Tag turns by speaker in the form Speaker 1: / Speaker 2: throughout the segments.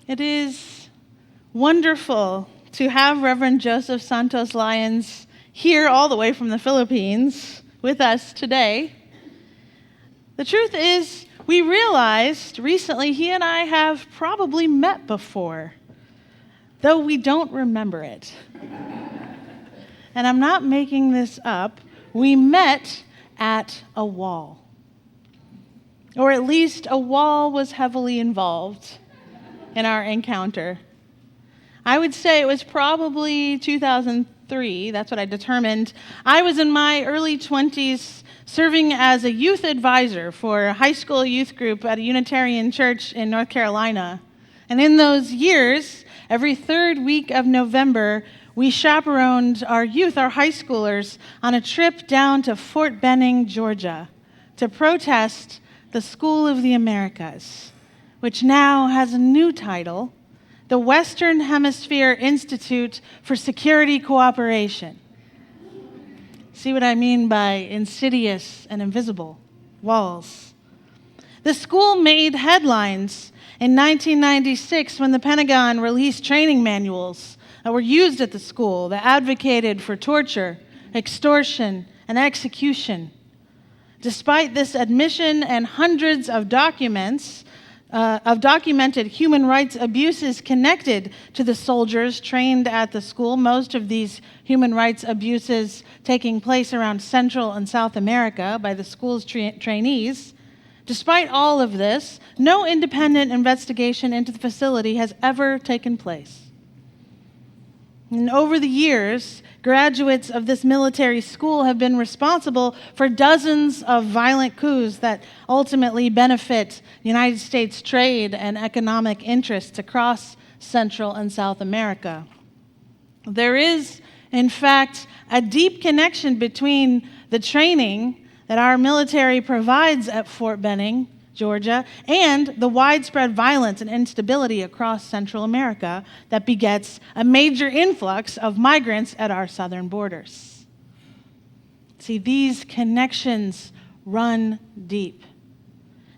Speaker 1: It is wonderful to have Reverend Joseph Santos Lyons here all the way from the Philippines with us today. The truth is, we realized recently he and I have probably met before, though we don't remember it. And I'm not making this up. We met at a wall. Or at least a wall was heavily involved in our encounter. I would say it was probably 2003, that's what I determined. I was in my early 20s serving as a youth advisor for a high school youth group at a Unitarian church in North Carolina. And in those years, every third week of November, we chaperoned our youth, our high schoolers, on a trip down to Fort Benning, Georgia, to protest the School of the Americas, which now has a new title, the Western Hemisphere Institute for Security Cooperation. See what I mean by insidious and invisible walls? The school made headlines in 1996 when the Pentagon released training manuals that were used at the school that advocated for torture, extortion, and execution. Despite this admission and hundreds of documents of documented human rights abuses connected to the soldiers trained at the school, most of these human rights abuses taking place around Central and South America by the school's trainees, despite all of this, no independent investigation into the facility has ever taken place. And over the years, graduates of this military school have been responsible for dozens of violent coups that ultimately benefit United States trade and economic interests across Central and South America. There is, in fact, a deep connection between the training that our military provides at Fort Benning, Georgia, and the widespread violence and instability across Central America that begets a major influx of migrants at our southern borders. See, these connections run deep.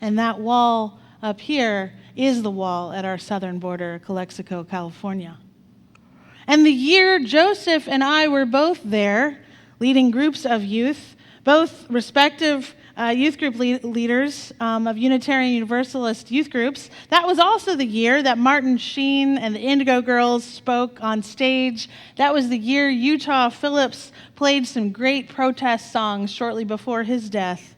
Speaker 1: And that wall up here is the wall at our southern border, Calexico, California. And the year Joseph and I were both there, leading groups of youth, both respective youth group leaders of Unitarian Universalist youth groups. That was also the year that Martin Sheen and the Indigo Girls spoke on stage. That was the year Utah Phillips played some great protest songs shortly before his death.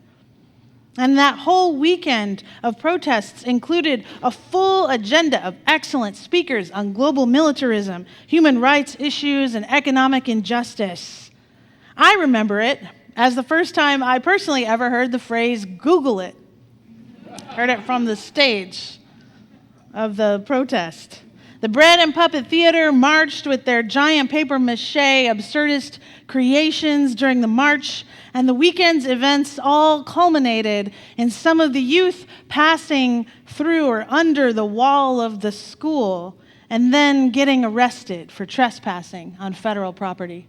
Speaker 1: And that whole weekend of protests included a full agenda of excellent speakers on global militarism, human rights issues, and economic injustice. I remember it as the first time I personally ever heard the phrase, Google it. Heard it from the stage of the protest. The Bread and Puppet Theater marched with their giant papier-mâché absurdist creations during the march, and the weekend's events all culminated in some of the youth passing through or under the wall of the school and then getting arrested for trespassing on federal property.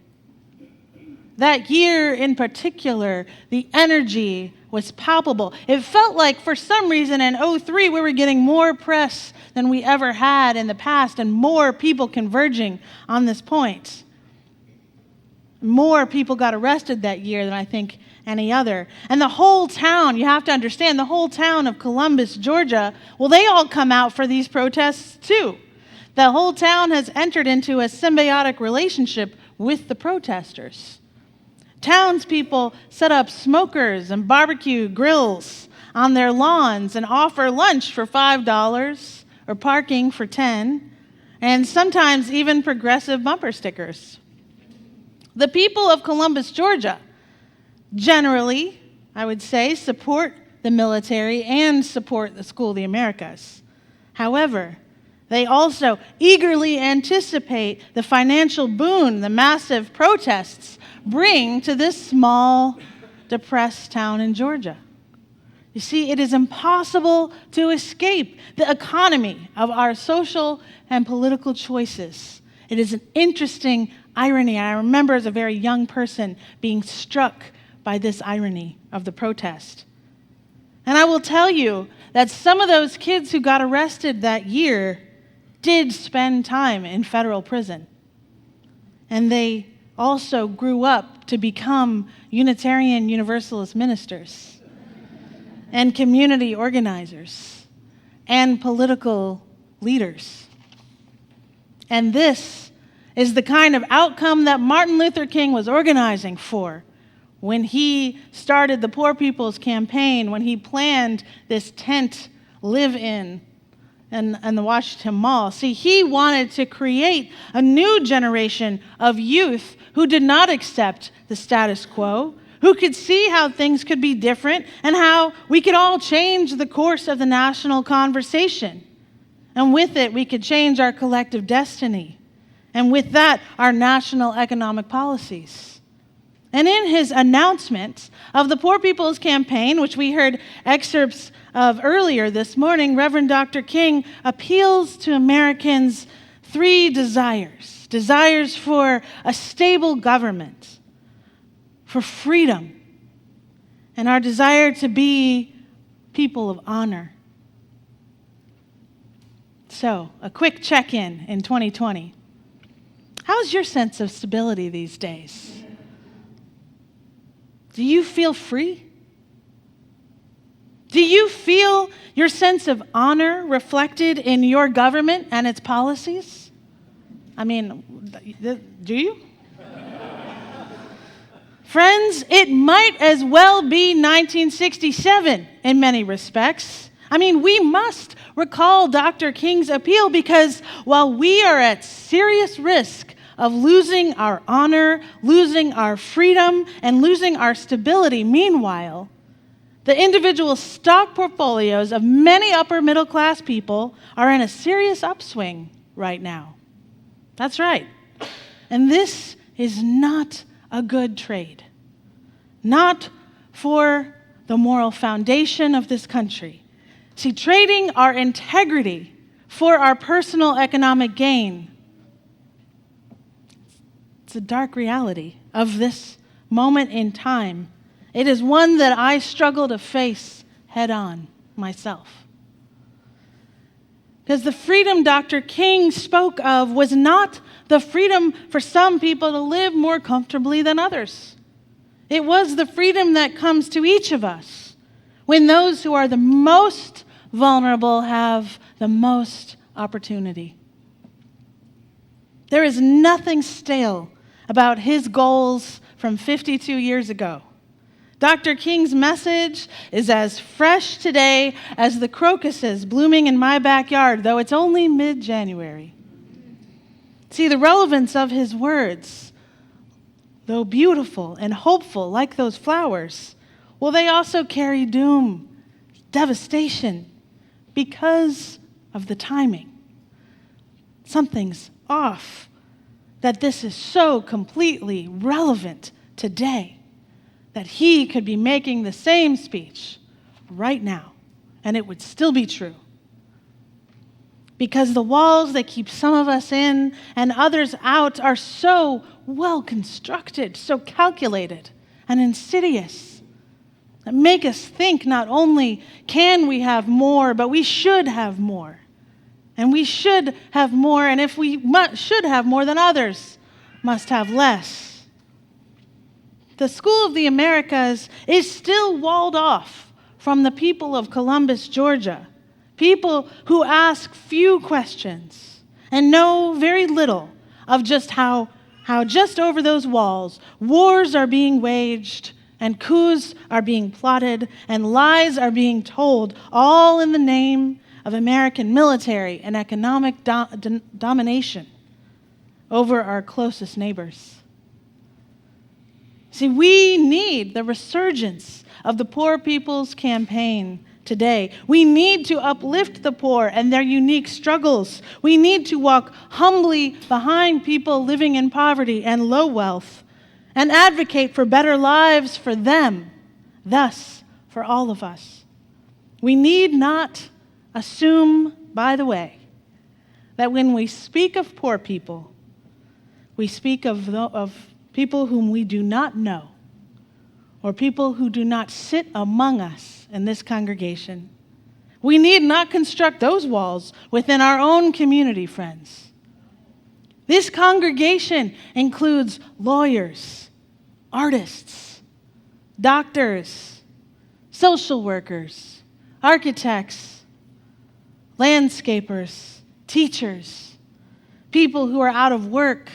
Speaker 1: That year in particular, the energy was palpable. It felt like for some reason in 2003 we were getting more press than we ever had in the past and more people converging on this point. More people got arrested that year than I think any other. And the whole town, you have to understand, the whole town of Columbus, Georgia, well, they all come out for these protests too. The whole town has entered into a symbiotic relationship with the protesters. Townspeople set up smokers and barbecue grills on their lawns and offer lunch for $5 or parking for $10, and sometimes even progressive bumper stickers. The people of Columbus, Georgia, generally, I would say, support the military and support the School of the Americas. However, they also eagerly anticipate the financial boon the massive protests bring to this small, depressed town in Georgia. You see, it is impossible to escape the economy of our social and political choices. It is an interesting irony. I remember as a very young person being struck by this irony of the protest. And I will tell you that some of those kids who got arrested that year did spend time in federal prison. And they also grew up to become Unitarian Universalist ministers and community organizers and political leaders. And this is the kind of outcome that Martin Luther King was organizing for when he started the Poor People's Campaign, when he planned this tent live-in and the Washington Mall. See, he wanted to create a new generation of youth who did not accept the status quo, who could see how things could be different and how we could all change the course of the national conversation. And with it, we could change our collective destiny. And with that, our national economic policies. And in his announcement of the Poor People's Campaign, which we heard excerpts of earlier this morning, Reverend Dr. King appeals to Americans' three desires. Desires for a stable government, for freedom, and our desire to be people of honor. So, a quick check-in in 2020. How's your sense of stability these days? Do you feel free? Do you feel your sense of honor reflected in your government and its policies? I mean, do you? Friends, it might as well be 1967 in many respects. I mean, we must recall Dr. King's appeal because while we are at serious risk of losing our honor, losing our freedom, and losing our stability, meanwhile, the individual stock portfolios of many upper middle class people are in a serious upswing right now. That's right. And this is not a good trade. Not for the moral foundation of this country. See, trading our integrity for our personal economic gain, it's a dark reality of this moment in time. It is one that I struggle to face head on myself. Because the freedom Dr. King spoke of was not the freedom for some people to live more comfortably than others. It was the freedom that comes to each of us when those who are the most vulnerable have the most opportunity. There is nothing stale about his goals from 52 years ago. Dr. King's message is as fresh today as the crocuses blooming in my backyard, though it's only mid-January. See, the relevance of his words, though beautiful and hopeful like those flowers, well, they also carry doom, devastation, because of the timing. Something's off, that this is so completely relevant today that he could be making the same speech right now, and it would still be true. Because the walls that keep some of us in and others out are so well constructed, so calculated and insidious, that make us think not only can we have more, but we should have more. And we should have more, and if we should have more, then others must have less. The School of the Americas is still walled off from the people of Columbus, Georgia, people who ask few questions and know very little of just how just over those walls wars are being waged and coups are being plotted and lies are being told, all in the name of American military and economic domination over our closest neighbors. See, we need the resurgence of the Poor People's Campaign today. We need to uplift the poor and their unique struggles. We need to walk humbly behind people living in poverty and low wealth and advocate for better lives for them, thus for all of us. We need not assume, by the way, that when we speak of poor people, we speak of people whom we do not know, or people who do not sit among us in this congregation. We need not construct those walls within our own community, friends. This congregation includes lawyers, artists, doctors, social workers, architects, landscapers, teachers, people who are out of work,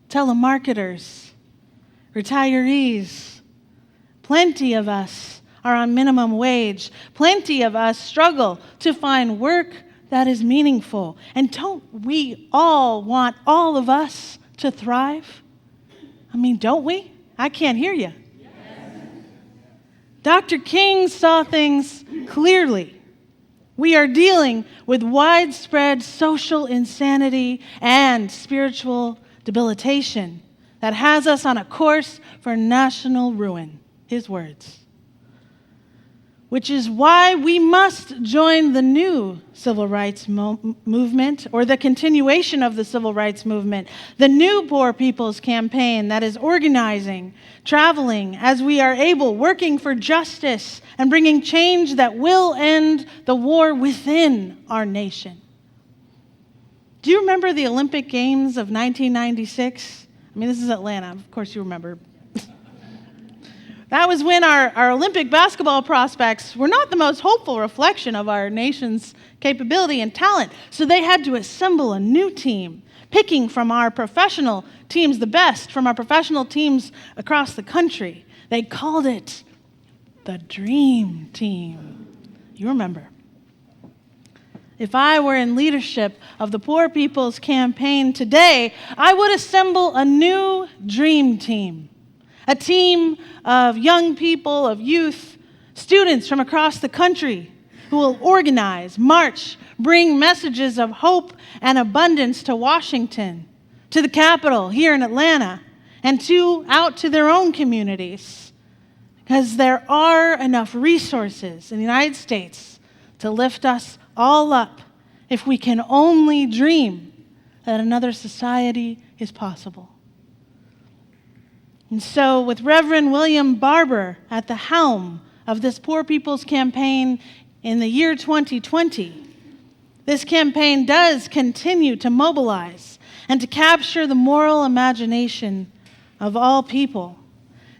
Speaker 1: telemarketers, retirees. Plenty of us are on minimum wage. Plenty of us struggle to find work that is meaningful. And don't we all want all of us to thrive? I mean, don't we? I can't hear you. Yes. Dr. King saw things clearly. We are dealing with widespread social insanity and spiritual debilitation that has us on a course for national ruin. His words. Which is why we must join the new civil rights movement, or the continuation of the civil rights movement, the new Poor People's Campaign that is organizing, traveling as we are able, working for justice and bringing change that will end the war within our nation. Do you remember the Olympic Games of 1996? I mean, this is Atlanta. Of course you remember. That was when our Olympic basketball prospects were not the most hopeful reflection of our nation's capability and talent. So they had to assemble a new team, picking from our professional teams the best from our professional teams across the country. They called it the Dream Team. You remember. If I were in leadership of the Poor People's Campaign today, I would assemble a new dream team. A team of young people, of youth, students from across the country who will organize, march, bring messages of hope and abundance to Washington, to the Capitol here in Atlanta, and out to their own communities. Because there are enough resources in the United States to lift us all up if we can only dream that another society is possible. And so, with Reverend William Barber at the helm of this Poor People's Campaign in the year 2020, this campaign does continue to mobilize and to capture the moral imagination of all people.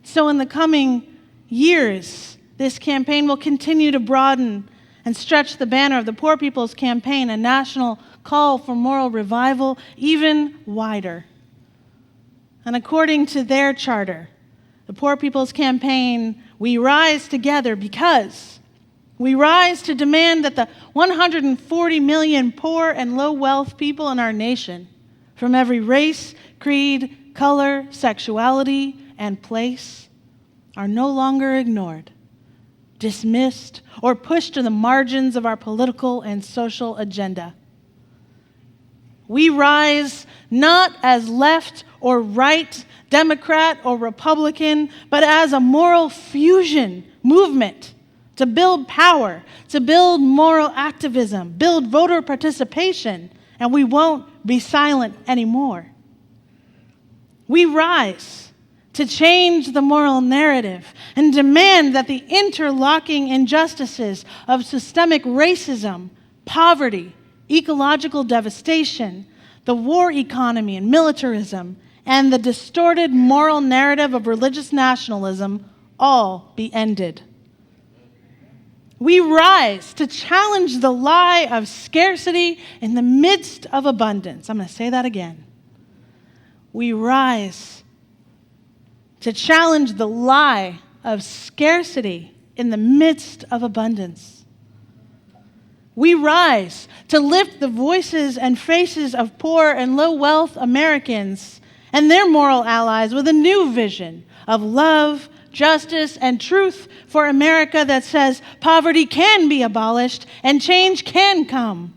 Speaker 1: So in the coming years, this campaign will continue to broaden and stretch the banner of the Poor People's Campaign, a national call for moral revival, even wider. And according to their charter, the Poor People's Campaign, we rise together because we rise to demand that the 140 million poor and low-wealth people in our nation, from every race, creed, color, sexuality, and place, are no longer ignored, dismissed, or pushed to the margins of our political and social agenda. We rise not as left or right, Democrat or Republican, but as a moral fusion movement to build power, to build moral activism, build voter participation, and we won't be silent anymore. We rise to change the moral narrative and demand that the interlocking injustices of systemic racism, poverty, ecological devastation, the war economy and militarism, and the distorted moral narrative of religious nationalism all be ended. We rise to challenge the lie of scarcity in the midst of abundance. I'm going to say that again. We rise to challenge the lie of scarcity in the midst of abundance. We rise to lift the voices and faces of poor and low-wealth Americans and their moral allies with a new vision of love, justice, and truth for America that says poverty can be abolished and change can come.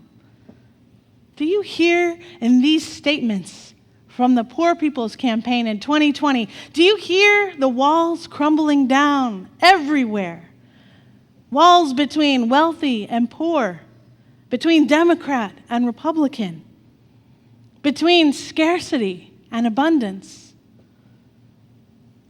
Speaker 1: Do you hear in these statements from the Poor People's Campaign in 2020, do you hear the walls crumbling down everywhere? Walls between wealthy and poor, between Democrat and Republican, between scarcity and abundance.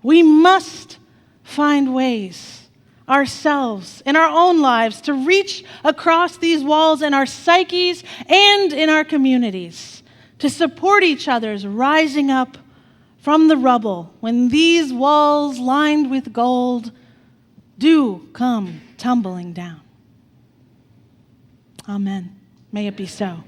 Speaker 1: We must find ways ourselves, in our own lives, to reach across these walls in our psyches and in our communities, to support each other's rising up from the rubble when these walls lined with gold do come tumbling down. Amen. May it be so.